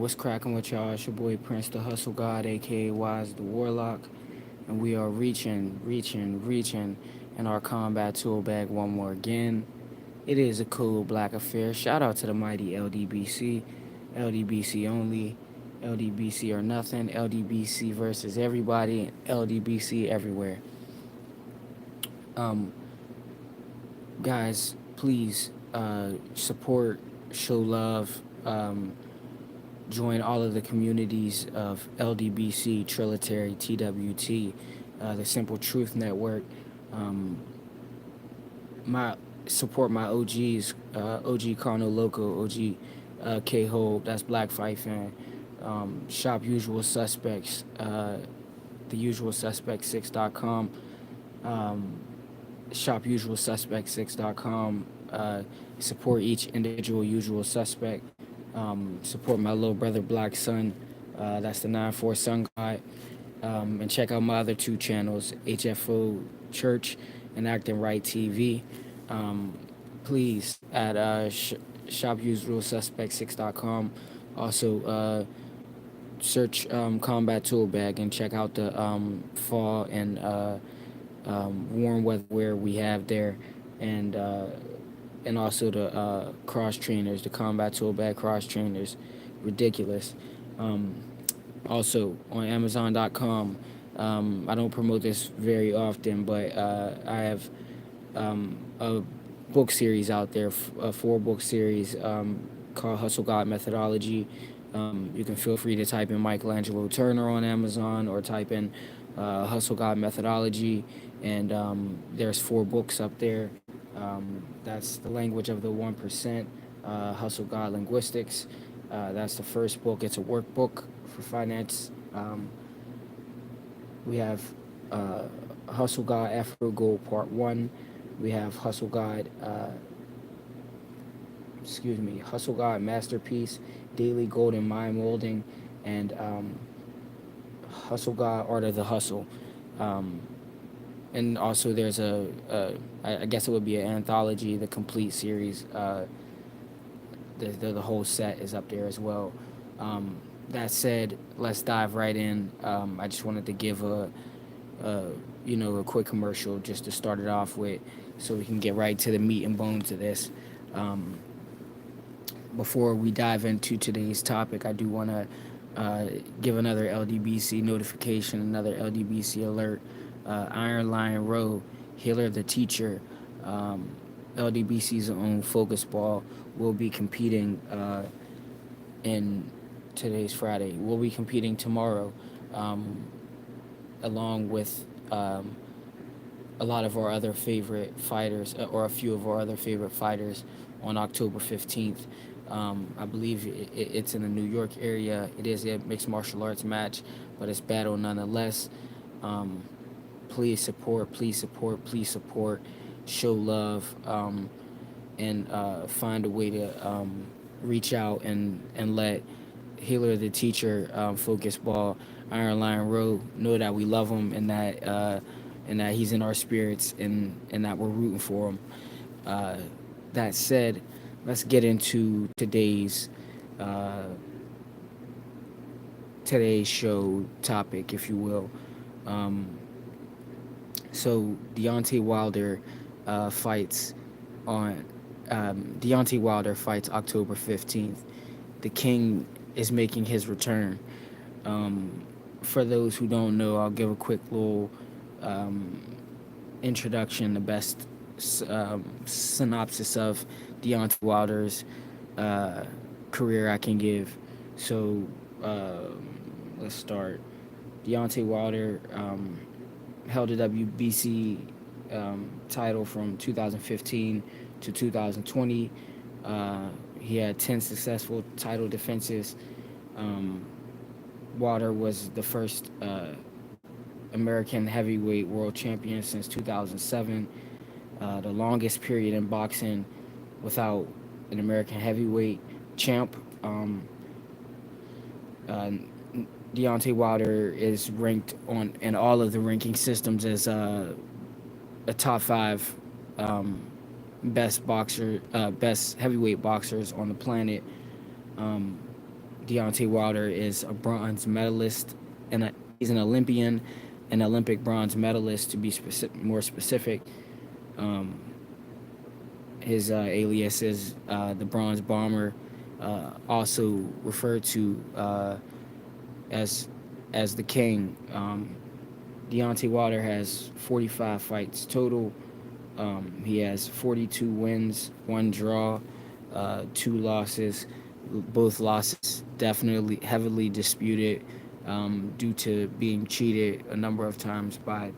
What's cracking with y'all? It's your boy Prince the Hustle God, aka Wise the Warlock, and we are reaching in our combat tool bag one more again. It is a cool black affair. Shout out to the mighty LDBC, LDBC only, LDBC or nothing, LDBC versus everybody, LDBC everywhere. Um, Guys, please support, show love. Join all of the communities of LDBC, Trilitary, TWT, the Simple Truth Network. Um, my Support my OGs, OG Carno Loco, OG K Hole, that's Black Fight Fan. Shop Usual Suspects, theusualsuspect6.com. Um, ShopUsualSuspect6.com. Support each individual usual suspect. Support my little brother Black Sun. That's the 9-4 Sun God. And check out my other two channels, HFO Church and Acting Right TV. Please at ShopUsualSuspect6.com. Also, search Combat Tool Bag and check out the fall and warm weather wear we have there, and also the cross trainers, the Combat Tool Bag cross trainers, ridiculous. Um, Also on Amazon.com. I don't promote this very often, but I have a book series out there, a 4-book series called Hustle God Methodology. You can feel free to type in Michelangelo Turner on Amazon or type in Hustle God Methodology, and there's 4 books up there. That's The Language of the 1%, Hustle God Linguistics. That's the first book. It's a workbook for finance. We have uh, Hustle God Afro Gold Part 1. We have Hustle God Masterpiece, Daily Golden Mind Molding, and Hustle God Art of the Hustle. Um, and also there's I guess it would be an anthology, the complete series. The whole set is up there as well. That said, let's dive right in. I just wanted to give a a quick commercial just to start it off with, so we can get right to the meat and bones of this. Um, Before we dive into today's topic, I do want to give another LDBC notification, another LDBC alert. Iron Lion Row, Healer the Teacher, um, LDBC's own focus ball, will be competing in today's Friday. We'll be competing tomorrow, um, along with a lot of our other favorite fighters, or a few of our other favorite fighters, on October 15th. I believe it's in the New York area. It is a mixed martial arts match, but it's battle nonetheless. Um, Please support, please support, please support. Show love, and find a way to reach out and let Healer the Teacher, Focus Ball, Iron Lion Road know that we love him, and that he's in our spirits, and that we're rooting for him. Uh, that said, let's get into uh, today's show topic, if you will. Um, so Deontay Wilder fights on Deontay Wilder fights October 15th. The King is making his return. Um, for those who don't know, I'll give a quick little um, introduction, the best synopsis of Deontay Wilder's uh, career I can give. So let's start. Deontay Wilder held a WBC title from 2015 to 2020. He had 10 successful title defenses. Um, Wilder was the first American heavyweight world champion since 2007, the longest period in boxing without an American heavyweight champ. Uh, Deontay Wilder is ranked on in all of the ranking systems as a top 5 um, best heavyweight boxers on the planet. Um, Deontay Wilder is a bronze medalist, and he's an Olympian, an Olympic bronze medalist to be more specific. Um, his alias is the Bronze Bomber, also referred to as the King. Deontay Wilder has 45 fights total. He has 42 wins, one draw, two losses. Both losses definitely heavily disputed due to being cheated a number of times by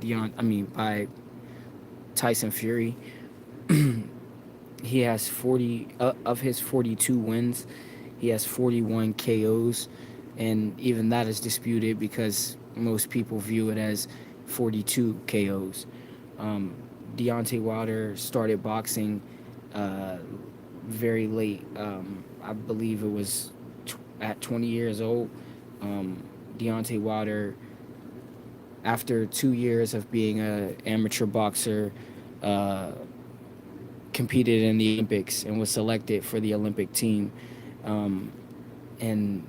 by Tyson Fury. He has 40 of his 42 wins. He has 41 KOs, and even that is disputed because most people view it as 42 KOs. Um, Deontay Wilder started boxing uh, very late. I believe it was at 20 years old. Um, Deontay Wilder, after 2 years of being an amateur boxer, uh, competed in the Olympics and was selected for the Olympic team, um, and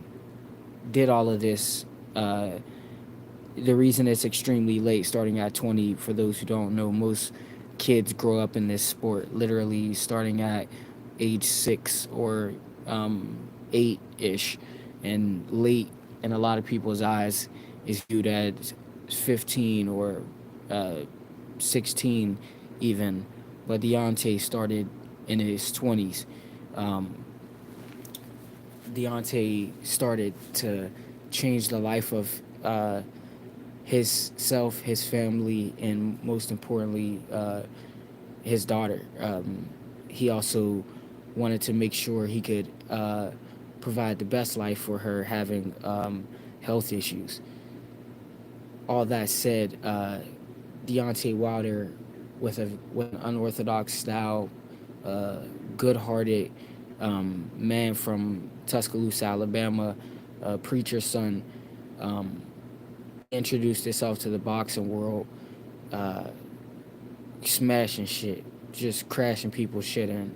did all of this. The reason it's extremely late, starting at 20, for those who don't know, most kids grow up in this sport literally starting at age 6 or 8 ish, and late in a lot of people's eyes is viewed as 15 or uh, 16 even. But Deontay started in his 20s. Um, Deontay started to change the life of his self, his family, and most importantly, his daughter. He also wanted to make sure he could provide the best life for her, having health issues. All that said, Deontay Wilder, with an unorthodox style, uh, good-hearted man from Tuscaloosa, Alabama, preacher's son, um, introduced himself to the boxing world, uh, smashing shit, just crashing people's shit in.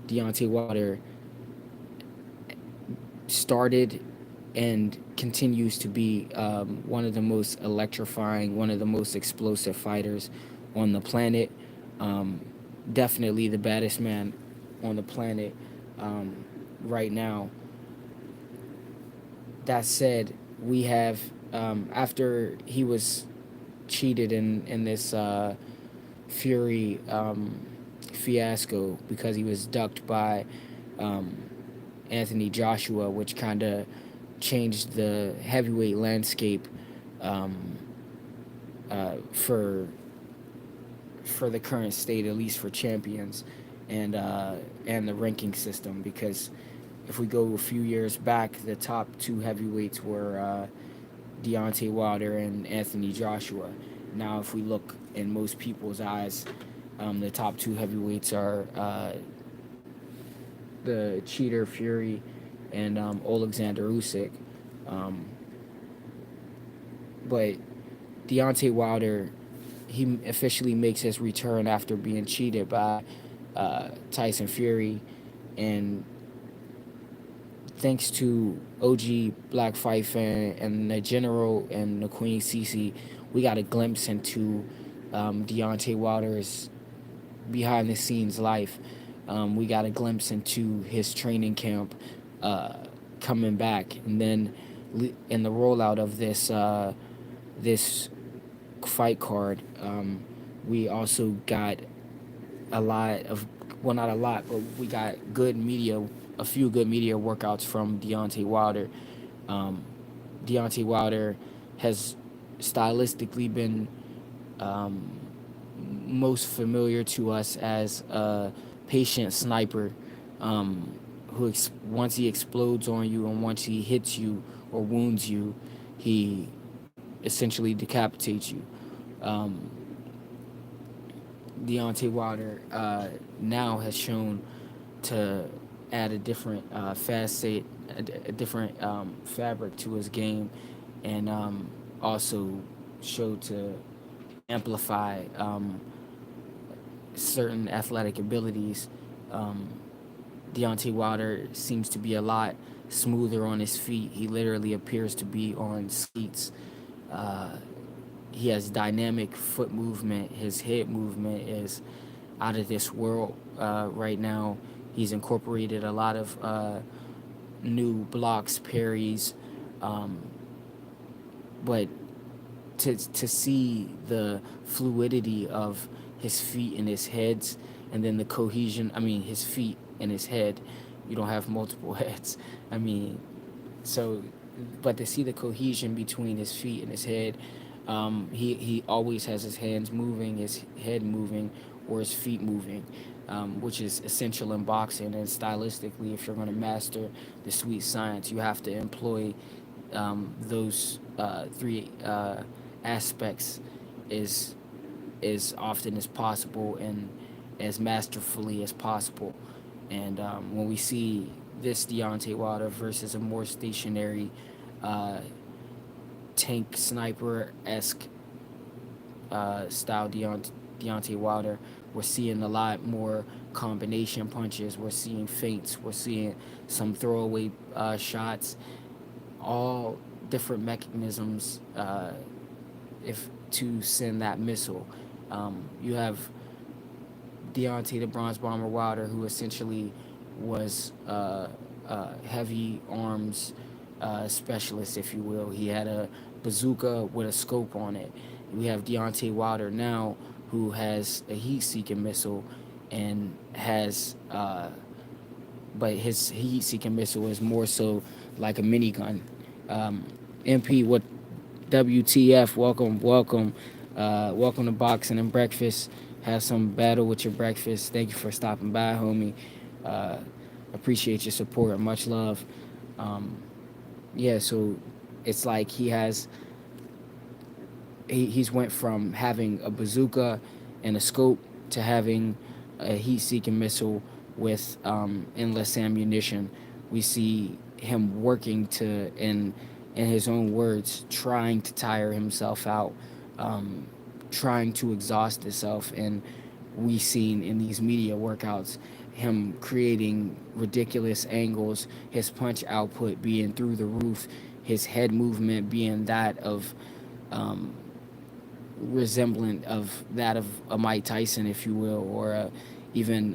Deontay Wilder started and continues to be one of the most electrifying, one of the most explosive fighters on the planet. Um, Definitely the baddest man on the planet right now. That said, we have after he was cheated in this Fury fiasco because he was ducked by um, Anthony Joshua, which kind of changed the heavyweight landscape um, for the current state, at least for champions, and the ranking system. Because if we go a few years back, the top two heavyweights were Deontay Wilder and Anthony Joshua. Now, if we look in most people's eyes, the top two heavyweights are the cheater Fury and Alexander Usyk. Um, but Deontay Wilder, he officially makes his return after being cheated by Tyson Fury, and thanks to OG Black Fight Fan and the General and the Queen Cece, we got a glimpse into Deontay Wilder's behind the scenes life. We got a glimpse into his training camp coming back, and then in the rollout of this fight card, we also got a lot of, well, not a lot, but we got a few good media workouts from Deontay Wilder. Um, Deontay Wilder has stylistically been um, most familiar to us as a patient sniper, who once he explodes on you and once he hits you or wounds you, he essentially decapitates you. Um, Deontay Wilder now has shown to add a different facet, a different fabric to his game, and also show to amplify certain athletic abilities. Um, Deontay Wilder seems to be a lot smoother on his feet. He literally appears to be on skates. Uh, he has dynamic foot movement. His head movement is out of this world right now. He's incorporated a lot of new blocks, parries, um, but to see the fluidity of his feet and his heads, and then the cohesion. I mean, his feet and his head. You don't have multiple heads. I mean, so, but to see the cohesion between his feet and his head, he always has his hands moving, his head moving, or his feet moving, which is essential in boxing. And stylistically, if you're going to master the sweet science, you have to employ those three aspects as often as possible and as masterfully as possible. And when we see this Deontay Wilder versus a more stationary uh, tank sniper esque style Deontay Wilder, we're seeing a lot more combination punches. We're seeing feints. We're seeing some throwaway shots. All different mechanisms if to send that missile. You have Deontay the Bronze Bomber Wilder, who essentially was heavy arms specialist, if you will. He had a bazooka with a scope on it. We have Deontay Wilder now, who has a heat-seeking missile and has, but his heat-seeking missile is more so like a minigun. MP, what WTF? Welcome, welcome, welcome to Boxing and Breakfast. Have some battle with your breakfast. Thank you for stopping by, homie. Uh, appreciate your support. Much love. Um, yeah, so it's like he's went from having a bazooka and a scope to having a heat-seeking missile with endless ammunition. We see him working to, in his own words, trying to tire himself out, um, trying to exhaust himself. And we seen in these media workouts him creating ridiculous angles, his punch output being through the roof, his head movement being that of um, resemblant of that of a Mike Tyson, if you will, or even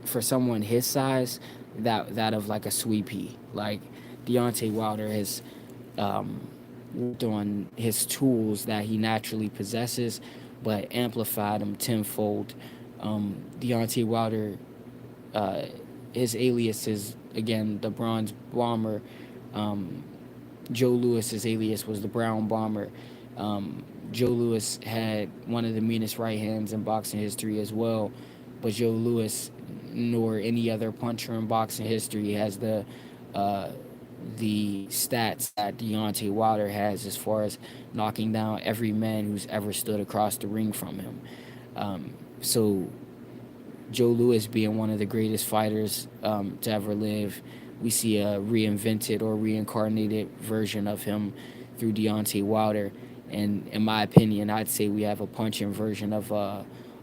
for someone his size, that of like a sweepy. Like Deontay Wilder has worked on his tools that he naturally possesses, but amplified them tenfold. Deontay Wilder, uh, his alias is again the Bronze Bomber. Um, Joe Lewis's alias was the Brown Bomber. Joe Lewis had one of the meanest right hands in boxing history as well, but Joe Lewis, nor any other puncher in boxing history, has uh, the stats that Deontay Wilder has as far as knocking down every man who's ever stood across the ring from him. So Joe Lewis being one of the greatest fighters to ever live, we see a reinvented or reincarnated version of him through Deontay Wilder. And in my opinion, I'd say we have a punching version of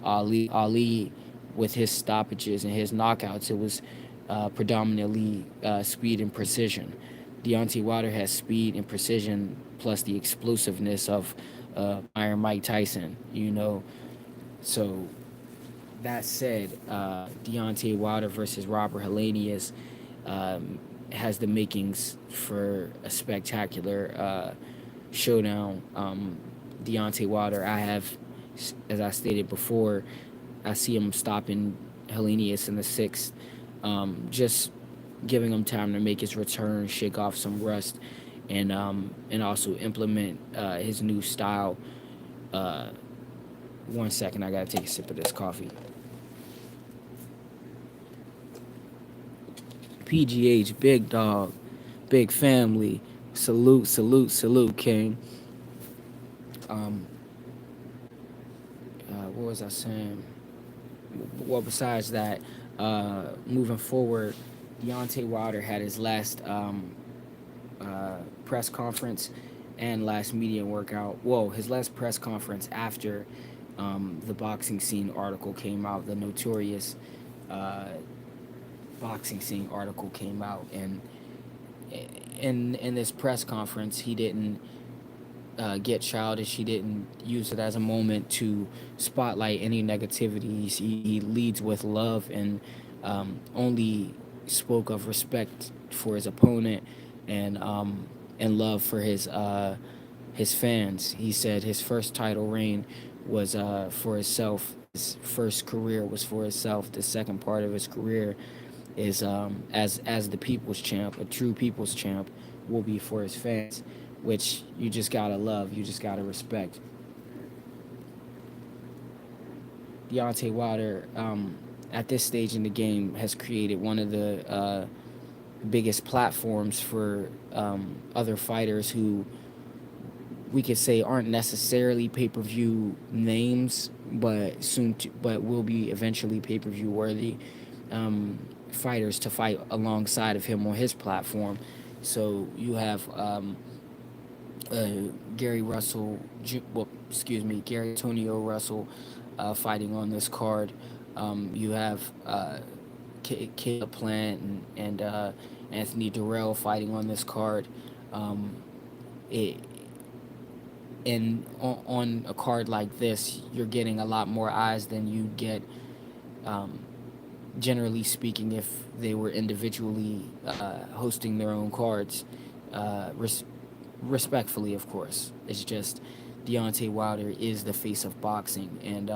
Ali. Ali, with his stoppages and his knockouts, it was predominantly speed and precision. Deontay Wilder has speed and precision plus the explosiveness of Iron Mike Tyson, you know. So that said, Deontay Wilder versus Robert Helenius has the makings for a spectacular showdown. Deontay Wilder, as I stated before, I see him stopping Helenius in the sixth, just giving him time to make his return, shake off some rust, and also implement his new style. Uh, 1 second, I gotta take a sip of this coffee. PGH, big dog, big family. Salute, salute, salute, King. Um, what was I saying? Well, besides that, moving forward, Deontay Wilder had his last press conference and last media workout. Whoa, his last press conference after the boxing scene article came out, the notorious boxing scene article came out, and in this press conference, he didn't get childish. He didn't use it as a moment to spotlight any negativity. He leads with love and only spoke of respect for his opponent and love for his fans. He said his first title reign was for himself. His first career was for himself. The second part of his career is as the people's champ, a true people's champ, will be for his fans, which you just gotta love, you just gotta respect. Deontay Wilder, at this stage in the game, has created one of the biggest platforms for other fighters who we could say aren't necessarily pay-per-view names, but but will be eventually pay-per-view worthy fighters to fight alongside of him on his platform. So you have uh, Gary Russell, Gary Antonio Russell fighting on this card. You have Caleb Plant and Anthony Durrell fighting on this card. Um, it, and on a card like this, you're getting a lot more eyes than you get, um, generally speaking, if they were individually hosting their own cards. Uh, res- Respectfully, of course. It's just Deontay Wilder is the face of boxing, and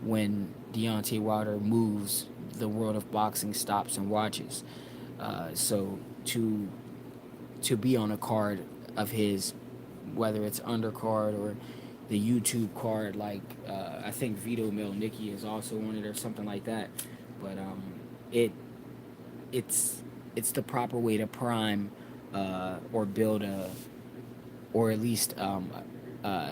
when Deontay Wilder moves, the world of boxing stops and watches. So to be on a card of his, whether it's undercard or the YouTube card, like I think Vito Milnicki is also on it or something like that. But it it's it's the proper way to prime or build a, or at least uh,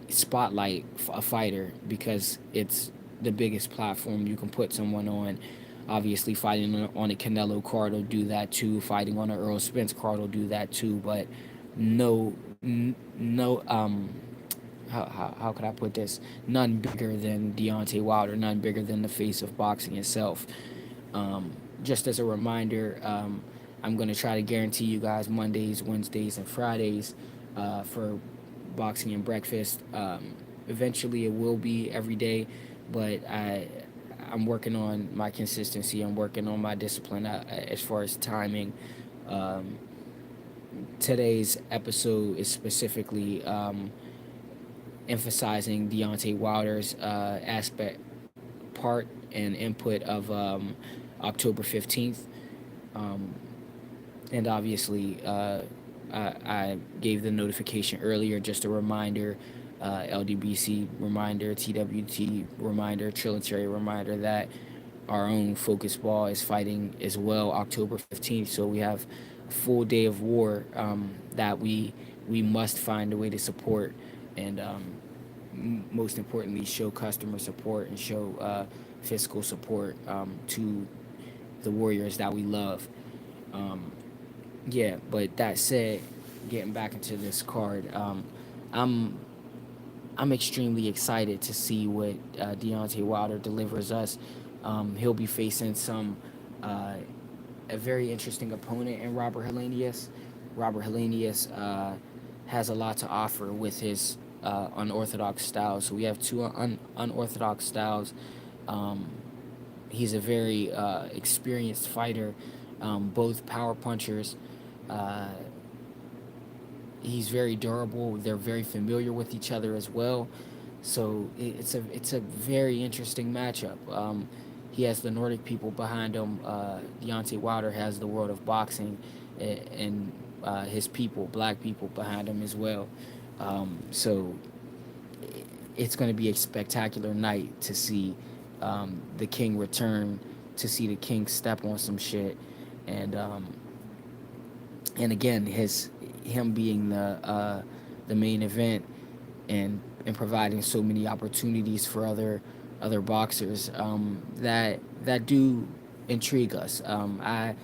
spotlight a fighter, because it's the biggest platform you can put someone on. Obviously, fighting on a Canelo card will do that too. Fighting on an Earl Spence card will do that too. But no, no. How could I put this? None bigger than Deontay Wilder. None bigger than the face of boxing itself. Um, just as a reminder, I'm going to try to guarantee you guys Mondays, Wednesdays, and Fridays for boxing and breakfast. Eventually, it will be every day, but I'm working on my consistency. I'm working on my discipline as far as timing. Um, Today's episode is specifically emphasizing Deontay Wilder's aspect, part, and input of October 15th. Um, and obviously, I gave the notification earlier, just a reminder, LDBC reminder, TWT reminder, Trilitary reminder that our own Focus Ball is fighting as well October 15th. So we have a full day of war that we must find a way to support and most importantly show customer support and show fiscal support to the warriors that we love. Um, yeah, but that said, getting back into this card, I'm I'm extremely excited to see what Deontay Wilder delivers us. He'll be facing uh, a very interesting opponent in Robert Helenius. Robert Helenius has a lot to offer with his unorthodox styles. So we have two unorthodox styles. Um, he's a very experienced fighter, both power punchers. Uh, he's very durable. They're very familiar with each other as well. So it's a very interesting matchup. He has the Nordic people behind him. Deontay Wilder has the world of boxing and his people, black people, behind him as well. So it's going to be a spectacular night to see the King return, to see the King step on some shit, and again him being the main event and providing so many opportunities for other boxers that do intrigue us. I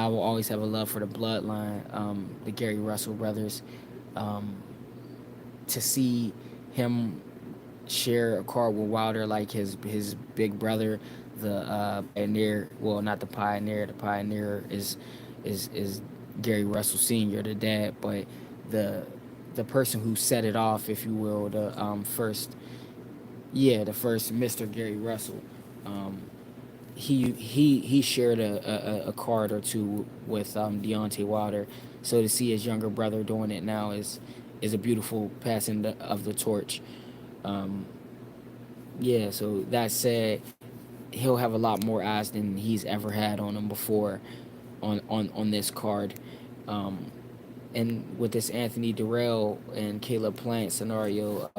will always have a love for the bloodline, the Gary Russell brothers. Um, to see him share a card with Wilder like his big brother, the pioneer. Well, not the pioneer. The pioneer is Gary Russell Sr., the dad, but the the person who set it off, if you will, the first, yeah, the first Mr. Gary Russell. Um, he shared a card or two with Deontay Wilder, so to see his younger brother doing it now is a beautiful passing of the torch. Um, yeah, so that said, he'll have a lot more eyes than he's ever had on him before on this card. Um, and with this Anthony Durrell and Caleb Plant scenario,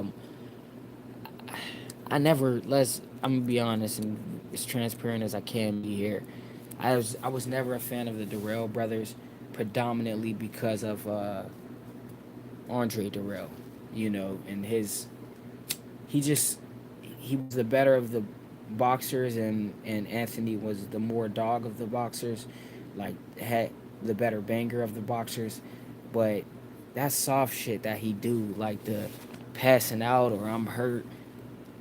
I never let's I'm gonna be honest and as transparent as I can be here. I was never a fan of the Durrell brothers, predominantly because of Andre Durrell, and he just he was the better of the boxers, and Anthony was the more dog of the boxers, like had the better banger of the boxers, but that soft shit that he do, like the passing out or I'm hurt,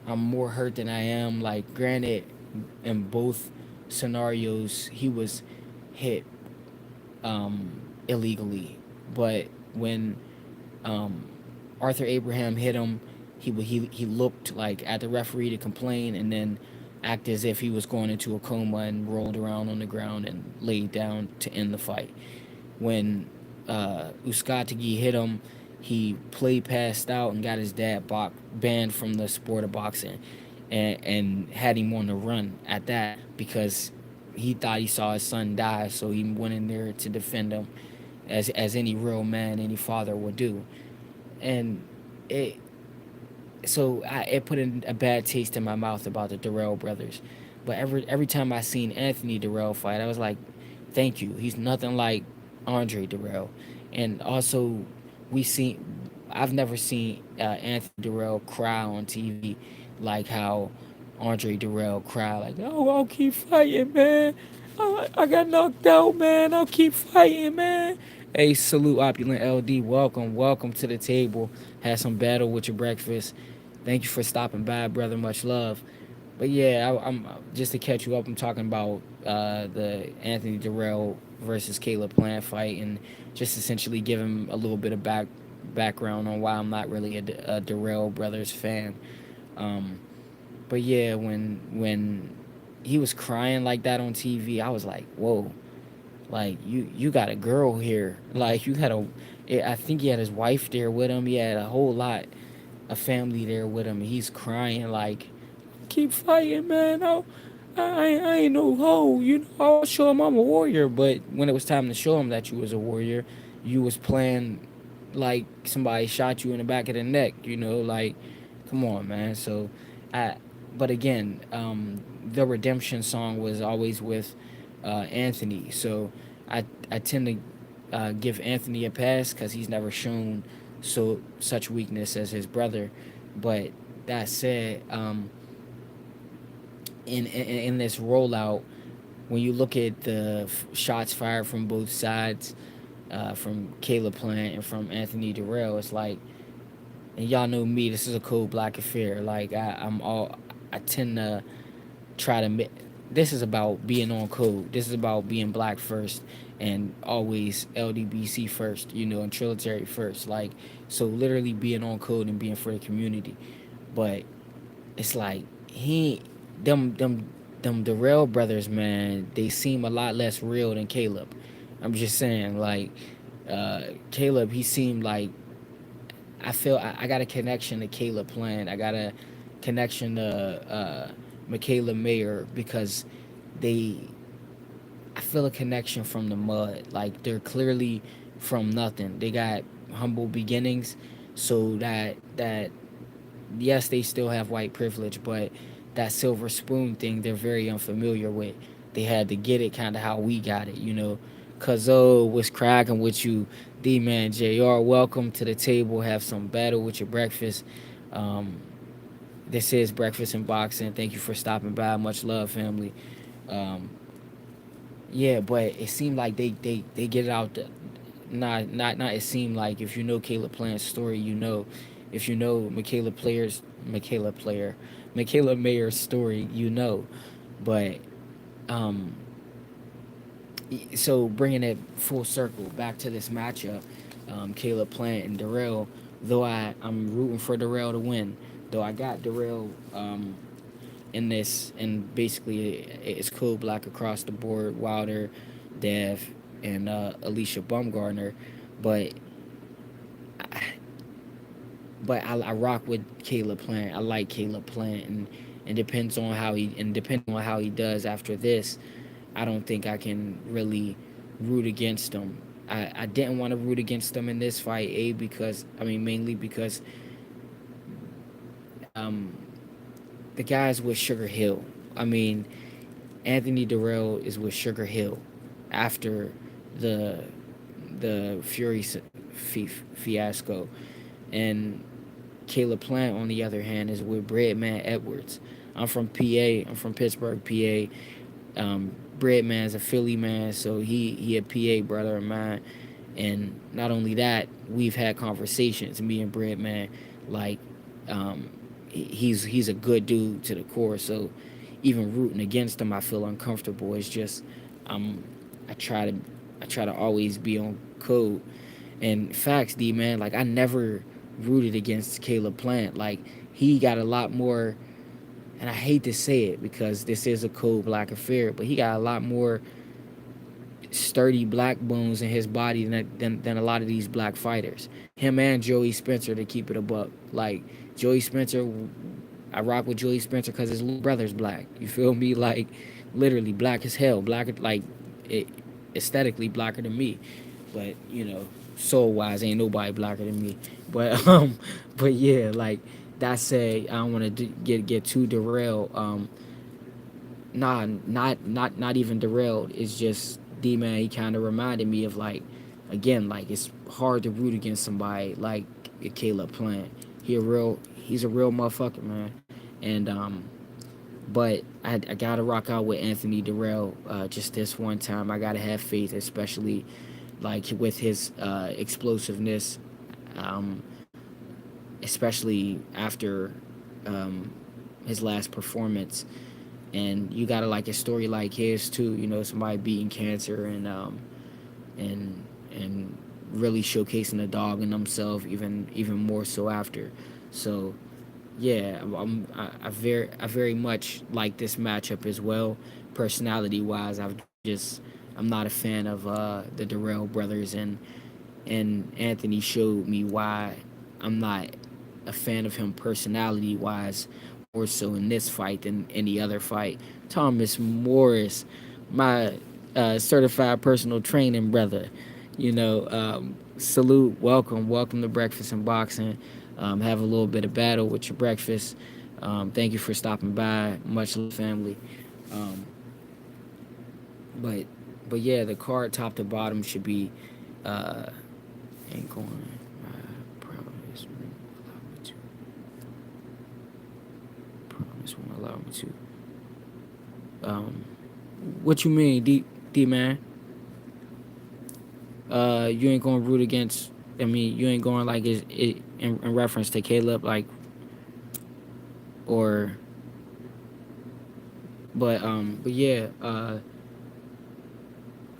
I'm more hurt than I am. Like, granted, in both scenarios, he was hit illegally, but when um, Arthur Abraham hit him, he looked like at the referee to complain, and then act as if he was going into a coma and rolled around on the ground and laid down to end the fight. When Uskatagi hit him, he played passed out and got his dad banned from the sport of boxing, and had him on the run at that because he thought he saw his son die, so he went in there to defend him, as any real man, any father would do, and it it put in a bad taste in my mouth about the Durrell brothers. But every time I seen Anthony Durrell fight, I was like, thank you. He's nothing like Andre Durrell. And also, we seen I've never seen Anthony Durrell cry on TV like how Andre Durrell cry. Like, oh, I'll keep fighting, man. I got knocked out, man. I'll keep fighting, man. Hey, salute, opulent LD. Welcome to the table. Had some battle with your breakfast. Thank you for stopping by, brother. Much love. But yeah, I'm just to catch you up. I'm talking about the Anthony Durrell versus Caleb Plant fight, and just essentially give him a little bit of background on why I'm not really a Durrell brothers fan. Um, but yeah, when he was crying like that on TV, I was like, whoa, like you got a girl here, like you got a. I think he had his wife there with him. He had a whole lot of family there with him. He's crying like, keep fighting, man. I ain't no hoe. I'll show him I'm a warrior. But when it was time to show him that you was a warrior, you was playing like somebody shot you in the back of the neck. Like, come on, man. So, I. But again, the redemption song was always with Anthony. So, I tend to give Anthony a pass because he's never shown such weakness as his brother. But that said, in this rollout, when you look at the shots fired from both sides, from Caleb Plant and from Anthony Durrell, it's like, and y'all know me, this is a cold black affair. Like I tend to try to. This is about being on code. This is about being black first, and always LDBC first. And Trilitary first. Like, so literally being on code and being for the community. But it's like he them Darrell brothers, man, they seem a lot less real than Caleb. I'm just saying, like, Caleb, he seemed like, I feel I got a connection to Caleb Plant. I got a connection to Michaela Mayer because they I feel a connection from the mud. Like, they're clearly from nothing. They got humble beginnings, so that yes, they still have white privilege, but that silver spoon thing they're very unfamiliar with. They had to get it kind of how we got it. Cause what's cracking with you, D man JR? Welcome to the table. Have some battle with your breakfast. Um, this is Breakfast and Boxing. Thank you for stopping by. Much love, family. Um, yeah, but it seemed like they get it out. Not. It seemed like, if you know Caleb Plant's story, if you know Michaela Mayer's story, But um, So bringing it full circle back to this matchup, Caleb Plant and Darrell. Though I'm rooting for Darrell to win. Though I got Darrell in this, and basically it's cool black across the board. Wilder, Dev, and Alicia Bumgarner, but I rock with Caleb Plant. I like Caleb Plant, and depending on how he does after this, I don't think I can really root against him. I didn't want to root against him in this fight, because mainly because um, the guy's with Sugar Hill. I mean, Anthony Darrell is with Sugar Hill after the Fury fiasco, and Caleb Plant, on the other hand, is with Breadman Edwards. I'm from PA. I'm from Pittsburgh, PA. Breadman's a Philly man, so he a PA brother of mine. And not only that, we've had conversations, me and Breadman, like um, he's a good dude to the core. So even rooting against him, I feel uncomfortable. It's just um, I try to always be on code. And facts, D man, like I never rooted against Caleb Plant. Like he got a lot more, and I hate to say it because this is a cold black affair, but he got a lot more sturdy black bones in his body than a lot of these black fighters. Him and Joey Spencer, to keep it a buck. Like Joey Spencer, I rock with Joey Spencer because his little brother's black. You feel me? Like literally black as hell, black like it, aesthetically blacker than me. But soul wise, ain't nobody blacker than me. But but yeah, like that said, I don't want to get too derailed. Nah, not even derailed. It's just D man. He kind of reminded me of like, again, like it's hard to root against somebody like Caleb Plant. He's a real motherfucker, man. And but I gotta rock out with Anthony Darrell just this one time. I gotta have faith, especially like with his explosiveness, um, especially after um, his last performance. And you gotta like a story like his too. Somebody beating cancer and and really showcasing the dog in themselves even more so after. So yeah, I very much like this matchup as well. Personality wise, I'm not a fan of the Darrell brothers, and Anthony showed me why I'm not a fan of him personality wise, more so in this fight than any other fight. Thomas Morris, my certified personal training brother, salute, welcome to Breakfast and Boxing. Have a little bit of battle with your breakfast. Thank you for stopping by. Much love, family. Um, but but yeah, the card top to bottom should be uh, ain't going. Promise won't allow me to. Promise won't allow me to. Um, what you mean, D man? You ain't going to root against. You ain't going like in reference to Caleb, like, or. But yeah.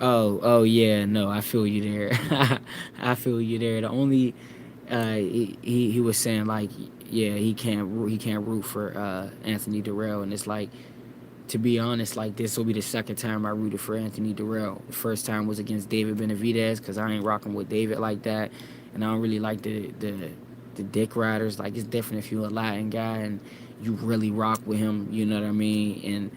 Oh yeah, no, I feel you there. I feel you there. The only he was saying like, yeah, he can't root for Anthony Darrell, and it's like, to be honest, like this will be the second time I rooted for Anthony Darrell. The first time was against David Benavidez because I ain't rocking with David like that, and I don't really like the dick riders. Like it's different if you're a Latin guy and you really rock with him. You know what I mean?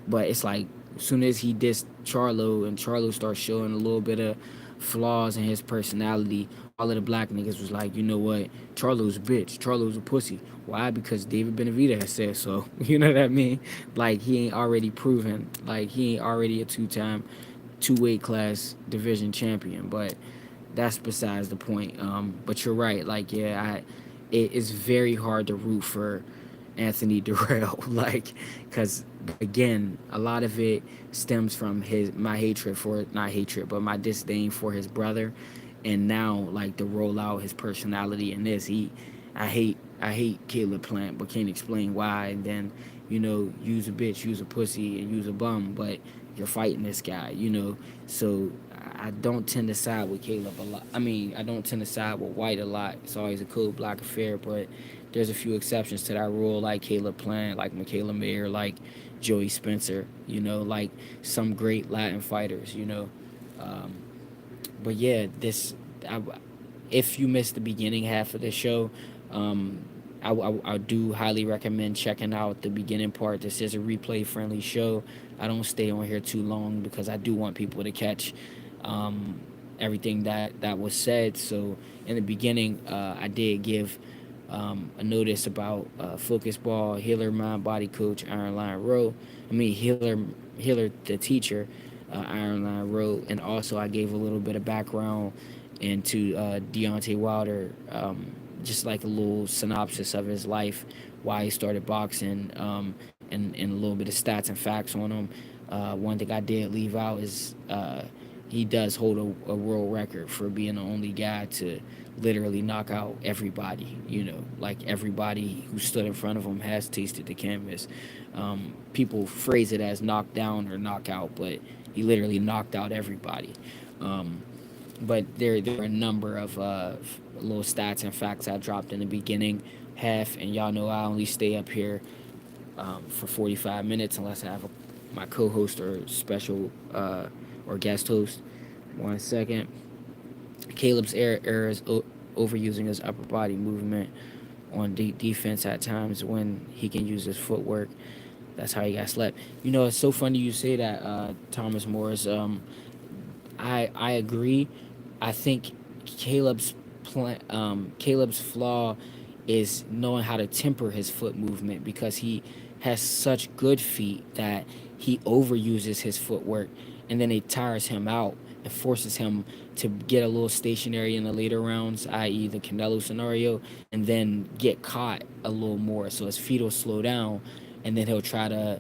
But it's like as soon as he dissed Charlo and Charlo starts showing a little bit of flaws in his personality, all of the black niggas was like, you know what? Charlo's a bitch. Charlo's a pussy. Why? Because David Benavidez said so. You know what I mean? Like he ain't already proven. Like he ain't already a two-time, two-weight class division champion. But that's besides the point. But you're right. Like yeah, it is very hard to root for Anthony Darrell, like, because again, a lot of it stems from my hatred for, not hatred, but my disdain for his brother, and now like to roll out his personality in this, I hate Caleb Plant, but can't explain why, and then use a bitch, use a pussy, and use a bum, but you're fighting this guy, you know. So I don't tend to side with Caleb a lot. I mean, I don't tend to side with White a lot. It's always a code block affair, but there's a few exceptions to that rule, like Caleb Plant, like Michaela Mayer, like Joey Spencer, you know, like some great Latin fighters, you know. Um, but yeah, I, if you missed the beginning half of the show, um, I do highly recommend checking out the beginning part. This is a replay friendly show. I don't stay on here too long because I do want people to catch um, everything that was said. So in the beginning, I did give a notice about Focus Ball, Healer Mind Body Coach, Iron Line Row. I mean Healer the teacher, Iron Line Row, and also I gave a little bit of background into Deontay Wilder, just like a little synopsis of his life, why he started boxing, and a little bit of stats and facts on him. One thing I did leave out is he does hold a world record for being the only guy to literally knock out everybody. You know, like everybody who stood in front of him has tasted the canvas. People phrase it as knock down or knockout, but he literally knocked out everybody. Um, but there are a number of little stats and facts I dropped in the beginning half, and y'all know I only stay up here for 45 minutes unless I have my co-host or special or guest host. 1 second. Caleb's errors overusing his upper body movement on defense at times when he can use his footwork. That's how he got slept. You know, it's so funny you say that, Thomas Morris. I agree. I think Caleb's flaw is knowing how to temper his foot movement because he has such good feet that he overuses his footwork, and then it tires him out and forces him to get a little stationary in the later rounds, i.e., the Canelo scenario, and then get caught a little more. So his feet will slow down, and then he'll try to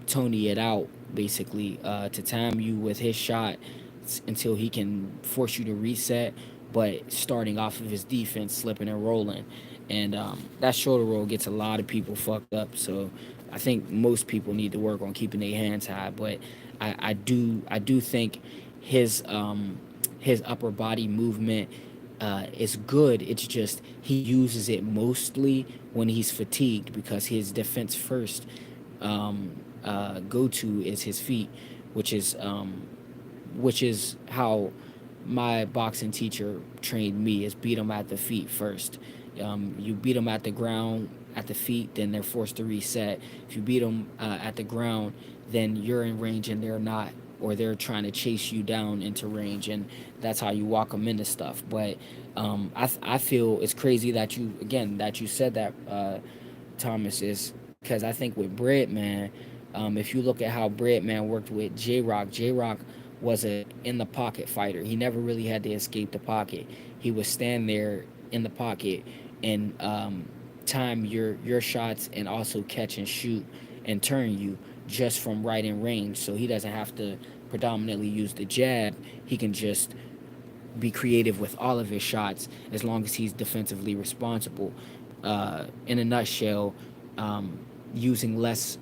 Tony it out, basically, to time you with his shot until he can force you to reset, but starting off of his defense, slipping and rolling. And that shoulder roll gets a lot of people fucked up. So I think most people need to work on keeping their hands high. But I do think his upper body movement is good. It's just he uses it mostly when he's fatigued because his defense first go to is his feet, which is how my boxing teacher trained me, is beat them at the feet first. You beat them at the ground, at the feet, then they're forced to reset. If you beat them at the ground, then you're in range and they're not, or they're trying to chase you down into range, and that's how you walk them into stuff. But I feel it's crazy that you said that, Thomas, is because I think with Breadman, if you look at how Breadman worked with J Rock was a in the pocket fighter. He never really had to escape the pocket. He would stand there in the pocket and time your shots and also catch and shoot and turn you just from right in range. So he doesn't have to predominantly use the jab. He can just be creative with all of his shots as long as he's defensively responsible. In a nutshell, using less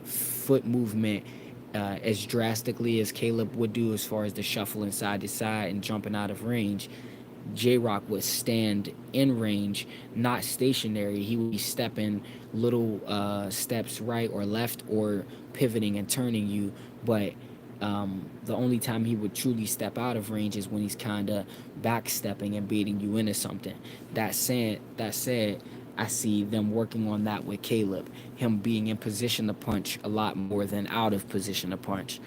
foot movement as drastically as Caleb would do as far as the shuffling side to side and jumping out of range. J Rock would stand in range, not stationary. He would be stepping little steps right or left or pivoting and turning you. But the only time he would truly step out of range is when he's kind of backstepping and baiting you into something. That said, I see them working on that with Caleb. Him being in position to punch a lot more than out of position to punch.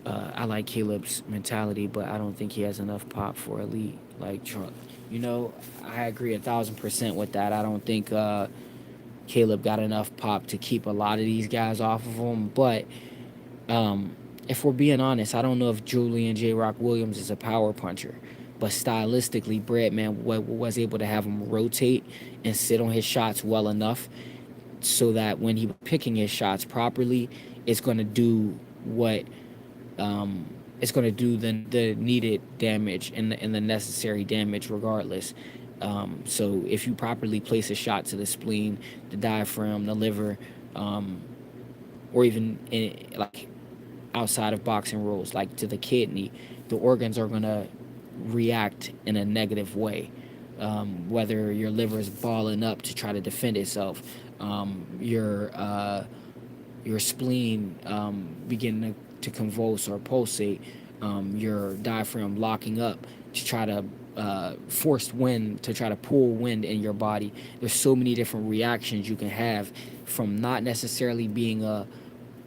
I like Caleb's mentality, but I don't think he has enough pop for elite like Trump. You know, I agree 1,000% with that. I don't think Caleb got enough pop to keep a lot of these guys off of him. But if we're being honest, I don't know if Julian J. Rock Williams is a power puncher. But stylistically, Breadman was able to have him rotate and sit on his shots well enough so that when he was picking his shots properly, it's going to do what it's going to do the needed damage and the necessary damage regardless. So if you properly place a shot to the spleen, the diaphragm, the liver, or even like outside of boxing rules, like to the kidney, the organs are gonna react in a negative way. Whether your liver is balling up to try to defend itself, your spleen beginning to convulse or pulsate, your diaphragm locking up to try to force wind, to try to pull wind in your body. There's so many different reactions you can have from not necessarily being a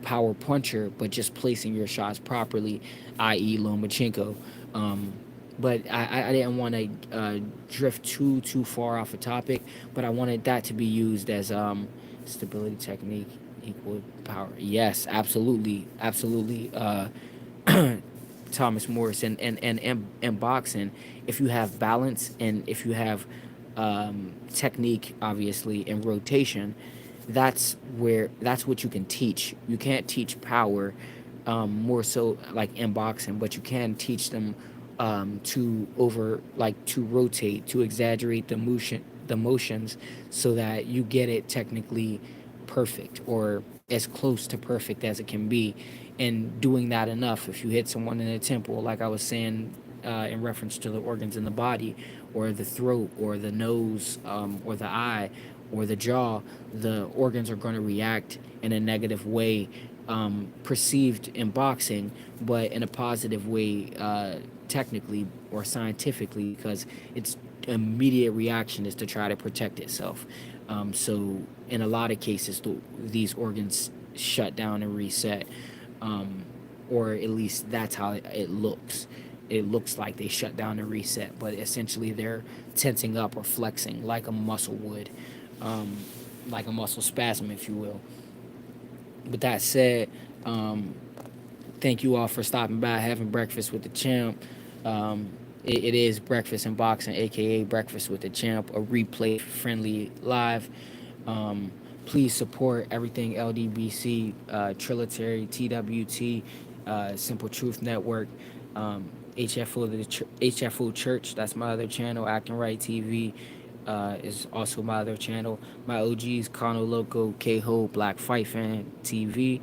power puncher, but just placing your shots properly, i.e., Lomachenko. Um, but I didn't want to drift too far off a topic, but I wanted that to be used as stability technique equal power. Yes, absolutely, absolutely. Thomas Morris and boxing, if you have balance and if you have technique, obviously, and rotation, that's what you can teach. You can't teach power, more so like in boxing, but you can teach them to rotate, to exaggerate the motions, so that you get it technically perfect, or as close to perfect as it can be. And doing that enough, if you hit someone in the temple, like I was saying, in reference to the organs in the body, or the throat, or the nose, or the eye, or the jaw, the organs are going to react in a negative way, perceived in boxing, but in a positive way, technically or scientifically, because its immediate reaction is to try to protect itself. So in a lot of cases, these organs shut down and reset, um, or at least that's how it looks. It looks like they shut down and reset, but essentially they're tensing up or flexing like a muscle would, um, like a muscle spasm, if you will. With that said, um, thank you all for stopping by, having breakfast with the champ. It is Breakfast in Boxing, aka Breakfast with the Champ, a replay friendly live. Um, Please support everything LDBC, Trilitary, TWT, Simple Truth Network, HFO Church. That's my other channel. Acting Right TV is also my other channel. My OGs, Kano Loco, K-Ho, Black Fight Fan TV.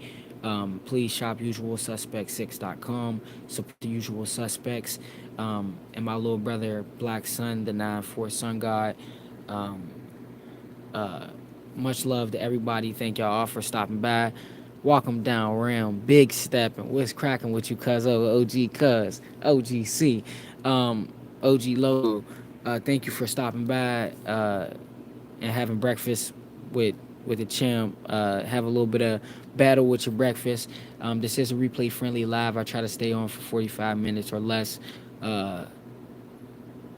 Please shop usualsuspects6.com. Support the usual suspects. And my little brother, Black Sun, the 9-4 Sun God. Um, uh, Much love to everybody. Thank y'all all for stopping by. Walk 'em down round, big stepping. What's cracking with you, cuz? Oh, OG cuz, OGC, OG Logo. Thank you for stopping by and having breakfast with the champ. Have a little bit of battle with your breakfast. This is a replay friendly live. I try to stay on for 45 minutes or less. Uh,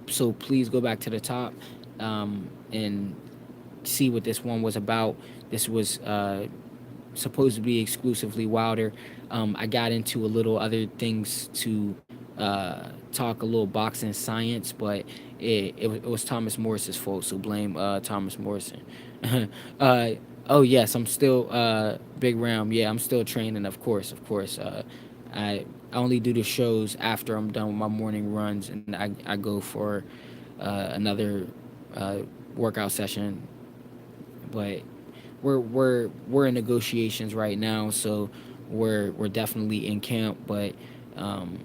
so please go back to the top and see what this one was about. This was supposed to be exclusively Wilder. I got into a little other things to talk a little boxing science, but it was Thomas Morris's fault, so blame Thomas Morrison. uh, oh yes, I'm still Big Ram. Yeah, I'm still training, of course, of course. I only do the shows after I'm done with my morning runs, and I go for another uh, workout session. But we're in negotiations right now, so we're definitely in camp. But um,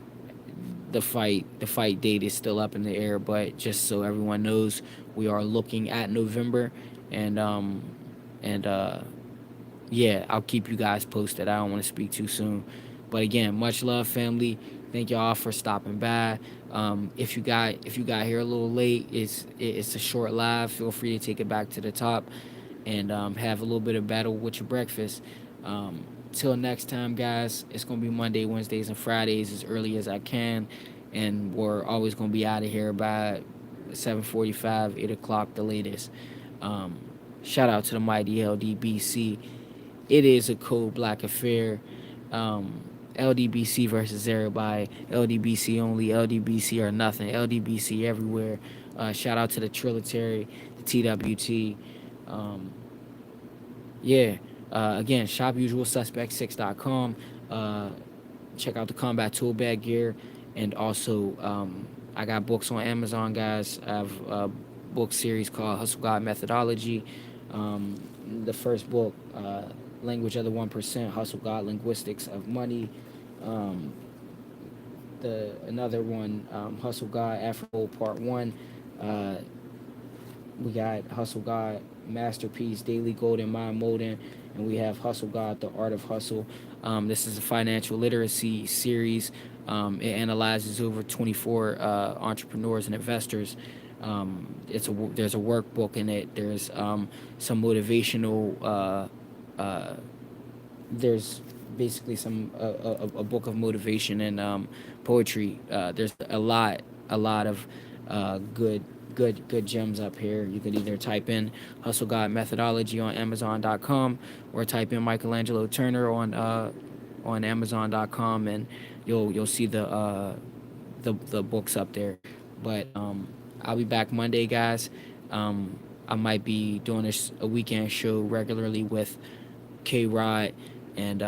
the fight date is still up in the air. But just so everyone knows, we are looking at November, and and yeah, I'll keep you guys posted. I don't want to speak too soon, but again, much love, family. Thank y'all for stopping by. If you got here a little late, it's a short live. Feel free to take it back to the top and have a little bit of battle with your breakfast. Till next time, guys. It's gonna be Monday, Wednesdays, and Fridays as early as I can, and we're always gonna be out of here by 7:45, 8 o'clock, the latest. Um, Shout out to the mighty LDBC. It is a cold black affair. Um, LDBC versus everybody. LDBC only. LDBC or nothing. LDBC everywhere. Shout out to the Trilitary, the TWT. Um, yeah. Again, shop usualsuspect6.com. Check out the combat tool bag gear. And also, I got books on Amazon, guys. I have a book series called Hustle God Methodology. The first book, Language of the 1%, Hustle God Linguistics of Money. Um, the another one, Hustle God Afro Part One. Uh, we got Hustle God Masterpiece Daily Golden Mind Molding, and we have Hustle God The Art of Hustle. This is a financial literacy series. It analyzes over 24 entrepreneurs and investors. There's a workbook in it. There's some motivational. There's basically a book of motivation and poetry. There's a lot of good gems up here. You could either type in Hustle God Methodology on Amazon.com or type in Michelangelo Turner on Amazon.com, and you'll see the books up there. But I'll be back Monday, guys. I might be doing a weekend show regularly with K Rod, and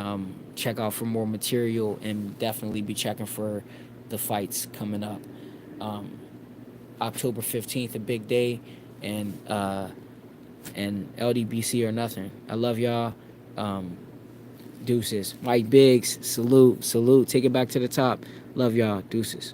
check out for more material, and definitely be checking for the fights coming up. Um, October 15th, a big day, and LDBC or nothing. I love y'all. Deuces. Mike Biggs, salute. Take it back to the top. Love y'all. Deuces.